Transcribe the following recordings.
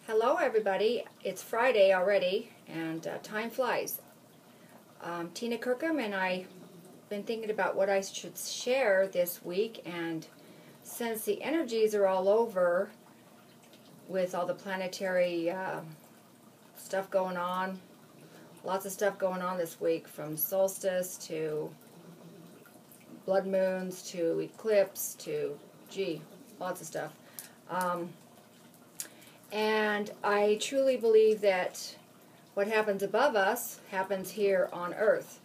Hello everybody, it's Friday already and time flies. Tina Kirkham and I been thinking about what I should share this week, and since the energies are all over with all the planetary stuff going on, lots of stuff going on this week, from solstice to blood moons to eclipse to lots of stuff. And I truly believe that what happens above us happens here on Earth.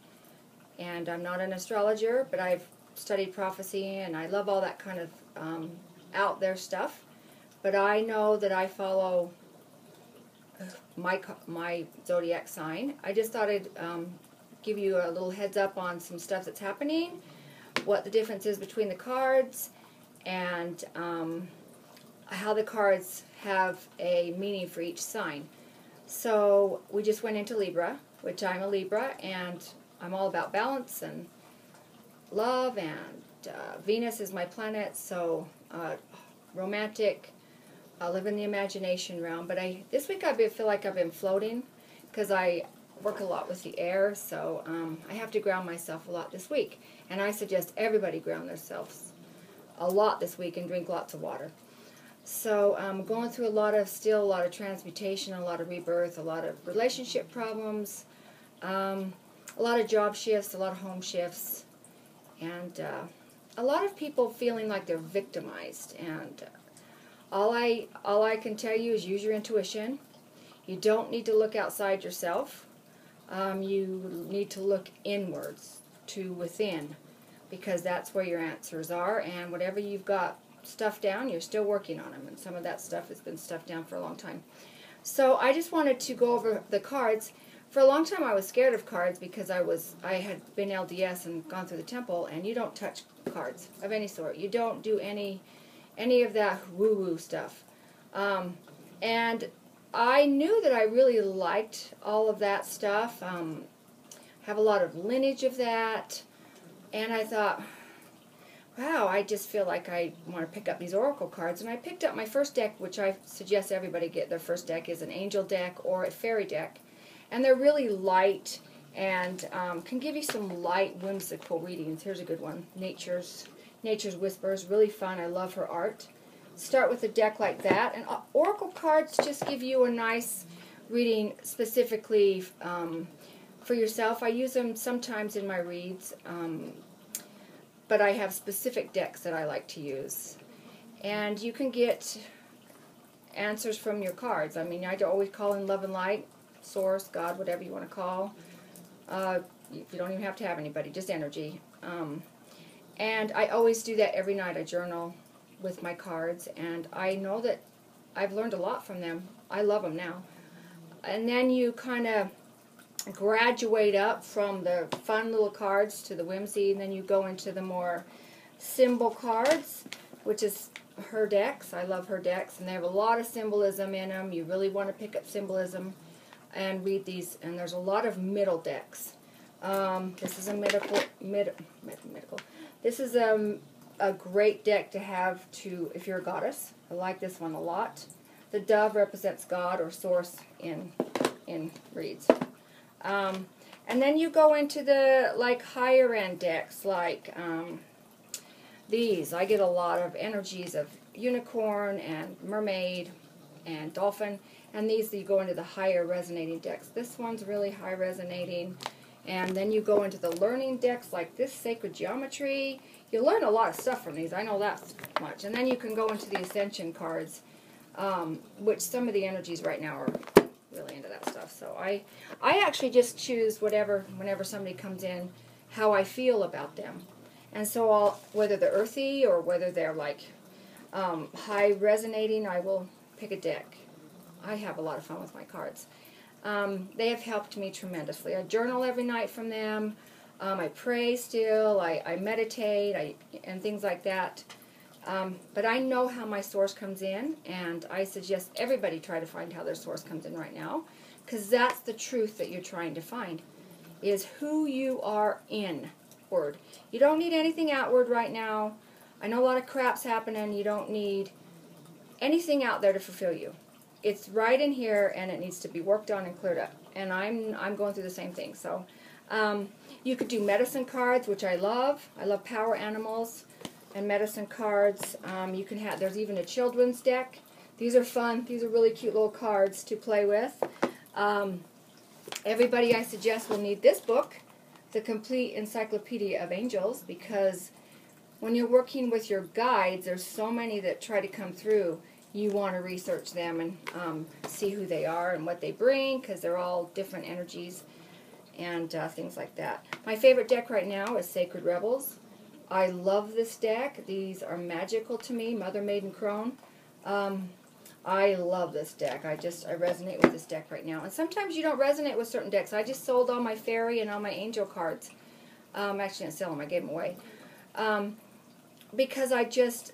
And I'm not an astrologer, but I've studied prophecy and I love all that kind of out there stuff. But I know that I follow my zodiac sign. I just thought I'd give you a little heads up on some stuff that's happening, what the difference is between the cards, and how the cards have a meaning for each sign. So we just went into Libra, which I'm a Libra, and I'm all about balance and love, and Venus is my planet, so romantic. I live in the imagination realm, but this week I feel like I've been floating because I work a lot with the air, so I have to ground myself a lot this week. And I suggest everybody ground themselves a lot this week and drink lots of water. So I'm going through a lot of transmutation, a lot of rebirth, a lot of relationship problems, a lot of job shifts, a lot of home shifts, and a lot of people feeling like they're victimized. And all I can tell you is use your intuition. You don't need to look outside yourself. You need to look inwards to within, because that's where your answers are. And whatever you've got stuffed down, you're still working on them, and some of that stuff has been stuffed down for a long time. So I just wanted to go over the cards. For a long time I was scared of cards because I had been LDS and gone through the temple, and you don't touch cards of any sort. You don't do any of that woo-woo stuff. And I knew that I really liked all of that stuff. Have a lot of lineage of that, and I thought, wow, I just feel like I want to pick up these oracle cards. And I picked up my first deck, which I suggest everybody get their first deck, is an angel deck or a fairy deck. And they're really light and can give you some light, whimsical readings. Here's a good one, Nature's Whispers, really fun. I love her art. Start with a deck like that. And oracle cards just give you a nice reading specifically for yourself. I use them sometimes in my reads. But I have specific decks that I like to use. And you can get answers from your cards. I mean, I always call in love and light, source, God, whatever you want to call. You don't even have to have anybody, just energy. And I always do that every night. I journal with my cards, and I know that I've learned a lot from them. I love them now. And then you kind of graduate up from the fun little cards to the whimsy, and then you go into the more symbol cards, which is her decks. I love her decks, and they have a lot of symbolism in them. You really want to pick up symbolism and read these, and there's a lot of middle decks. This is a medical. This is a great deck to have if you're a goddess. I like this one a lot. The dove represents God or source in reads. And then you go into the higher end decks, like these. I get a lot of energies of unicorn and mermaid and dolphin, and these you go into the higher resonating decks. This one's really high resonating. And then you go into the learning decks like this, Sacred Geometry. You learn a lot of stuff from these, I know that much. And then you can go into the Ascension cards, which some of the energies right now are really into that stuff. So I actually just choose whenever somebody comes in, how I feel about them. And so whether they're earthy or whether they're high resonating, I will pick a deck. I have a lot of fun with my cards. They have helped me tremendously. I journal every night from them. I pray still. I meditate and things like that. But I know how my source comes in, and I suggest everybody try to find how their source comes in right now, because that's the truth that you're trying to find, is who you are inward. You don't need anything outward right now. I know a lot of crap's happening. You don't need anything out there to fulfill you. it's right in here, and it needs to be worked on and cleared up. And I'm going through the same thing. So you could do medicine cards, which I love. I love power animals and medicine cards. You can have, there's even a children's deck. These are fun. These are really cute little cards to play with. Everybody, I suggest, will need this book, The Complete Encyclopedia of Angels, because when you're working with your guides, there's so many that try to come through. You want to research them and see who they are and what they bring, because they're all different energies and things like that. My favorite deck right now is Sacred Rebels. I love this deck. These are magical to me, Mother, Maiden, Crone. I love this deck. I resonate with this deck right now. And sometimes you don't resonate with certain decks. I just sold all my fairy and all my angel cards. Actually, I didn't sell them. I gave them away. Because I just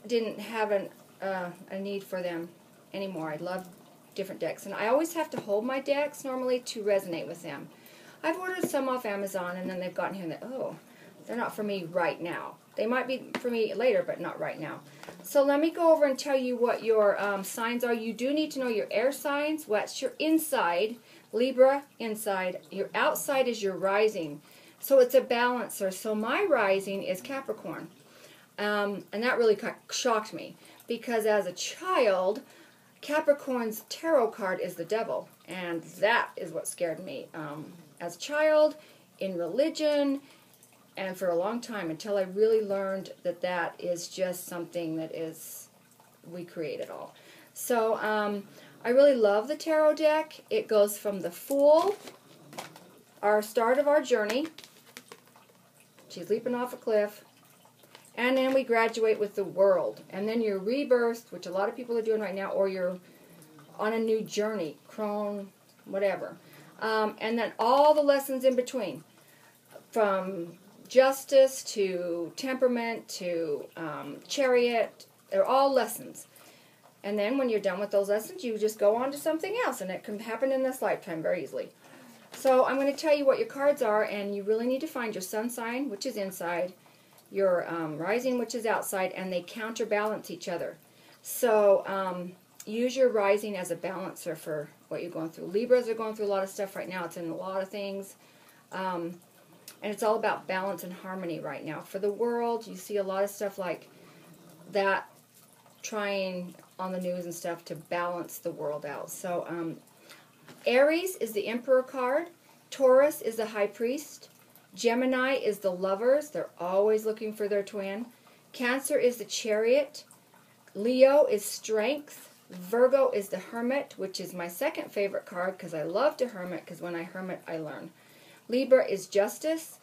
didn't have a need for them anymore. I love different decks. And I always have to hold my decks normally to resonate with them. I've ordered some off Amazon, and then they've gotten here and they're not for me right now. They might be for me later, but not right now. So let me go over and tell you what your signs are. You do need to know your air signs. What's your inside? Libra, inside. Your outside is your rising. So it's a balancer. So my rising is Capricorn. And that really shocked me, because as a child, Capricorn's tarot card is the devil. And that is what scared me. As a child, in religion, and for a long time, until I really learned that that is just something that is, we create it all. So I really love the tarot deck. It goes from the Fool, our start of our journey. She's leaping off a cliff. And then we graduate with the World. And then your rebirth, which a lot of people are doing right now, or you're on a new journey, Crone, whatever. And then all the lessons in between, from Justice to Temperament to Chariot. They're all lessons. And then when you're done with those lessons, you just go on to something else, and it can happen in this lifetime very easily. So I'm going to tell you what your cards are, and you really need to find your sun sign, which is inside, your rising, which is outside, and they counterbalance each other. So use your rising as a balancer for what you're going through. Libras are going through a lot of stuff right now. It's in a lot of things. And it's all about balance and harmony right now. For the World, you see a lot of stuff like that trying on the news and stuff to balance the world out. So Aries is the Emperor card. Taurus is the High Priest. Gemini is the Lovers. They're always looking for their twin. Cancer is the Chariot. Leo is Strength. Virgo is the Hermit, which is my second favorite card, because I love to hermit, because when I hermit, I learn. Libra is Justice.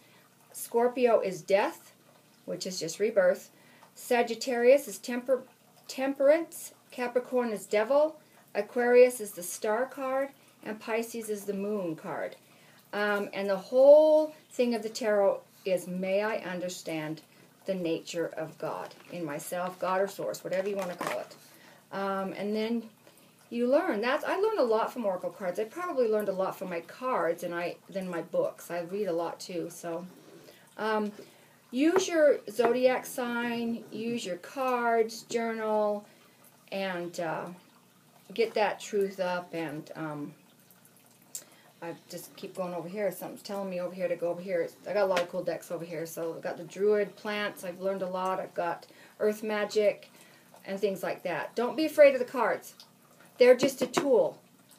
Scorpio is Death, which is just rebirth. Sagittarius is Temperance. Capricorn is Devil. Aquarius is the Star card. And Pisces is the Moon card. And the whole thing of the tarot is, may I understand the nature of God in myself, God or Source, whatever you want to call it. And then you learn. I learned a lot from Oracle cards. I probably learned a lot from my cards than my books. I read a lot too. So use your zodiac sign, use your cards, journal, and get that truth up. And I just keep going over here. Something's telling me over here to go over here. I got a lot of cool decks over here. So I've got the Druid plants. I've learned a lot. I've got Earth Magic and things like that. Don't be afraid of the cards. They're just a tool.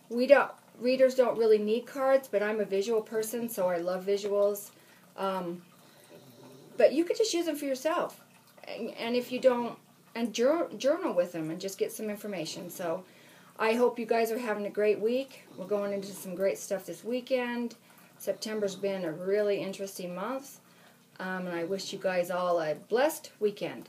Readers don't really need cards, but I'm a visual person, so I love visuals. But you could just use them for yourself. And if you don't, and journal with them and just get some information. So I hope you guys are having a great week. We're going into some great stuff this weekend. September's been a really interesting month. And I wish you guys all a blessed weekend.